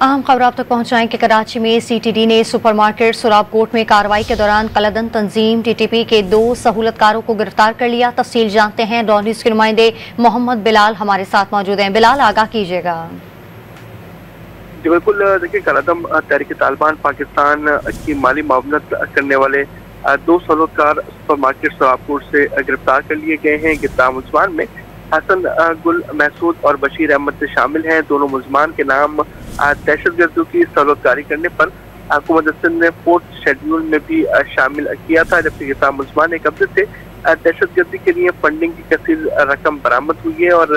अहम खबर आप तक पहुंचाएं कि कराची में CTD ने सुपरमार्केट सुराब कोट में कार्रवाई के दौरान कलदन तंजीम TTP के 2 सहूलतकारों को गिरफ्तार कर लिया। तफसील जानते हैं, डॉन न्यूज़ के नुमाइंदे मोहम्मद बिलाल हमारे साथ मौजूद हैं। बिलाल, आगाह कीजिएगा। जी बिल्कुल, देखिए कलदम तहरीक तालिबान पाकिस्तान की माली मावनत करने वाले 2 सहूलतकार सुपरमार्केट सुराब कोट से गिरफ्तार कर लिए गए हैं। गिरफ्तार मुलजमान में हसन गुल महसूद और बशीर अहमद से शामिल हैं। दोनों मुलजमान के नाम दहशतगर्दों की सहूलतकारी करने पर हुकूमत सिंध ने 4th शेड्यूल में भी शामिल किया था, जबकि गिरफ्तार मुलजमान ने कब्जे से दहशतगर्दी के लिए फंडिंग की कसीर रकम बरामद हुई है और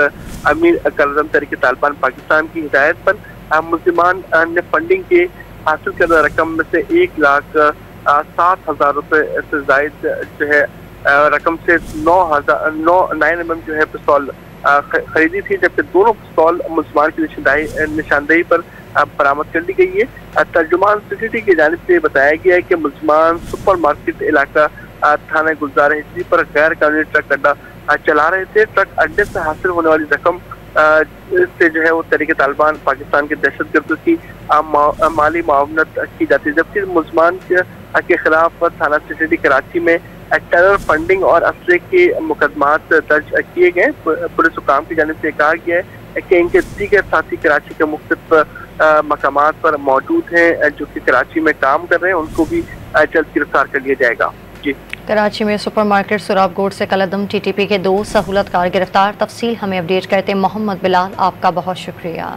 अमीर कलदम तहरीक तालिबान पाकिस्तान की हिदायत पर मुलजमान ने फंडिंग के हासिल करदा रकम में से 1,07,000 रुपये से जायद जो है रकम से 9mm जो है पिस्तौल खरीदी थी, जबकि दोनों पिस्तौल मुलजमान की निशानदेही पर बरामद कर ली गई है। तर्जुमान CTD की जानिब से बताया गया है कि मुलजमान सुपर मार्केट इलाका थाना गुलजार हिजरी पर गैर कानूनी ट्रक अड्डा चला रहे थे। ट्रक अड्डे से हासिल होने वाली रकम से जो है वो तहरीक तालिबान पाकिस्तान के दहशतगर्दों की माली मावनत की जाती है, जबकि मुलजमान के खिलाफ थाना CTD कराची में टेरर फंडिंग और असले के मुकदमात दर्ज किए गए। पुलिस हुकाम की जानिब से कहा गया है कि इनके दीगर साथी कराची के मुख्तलिफ मकामात पर मौजूद हैं जो कि कराची में काम कर रहे हैं, उनको भी जल्द गिरफ्तार कर लिया जाएगा। जी, कराची में सुपरमार्केट सुराब कोट से कलदम TTP के 2 सहूलतकार गिरफ्तार। तफसील हमें अपडेट करते मोहम्मद बिलाल, आपका बहुत शुक्रिया।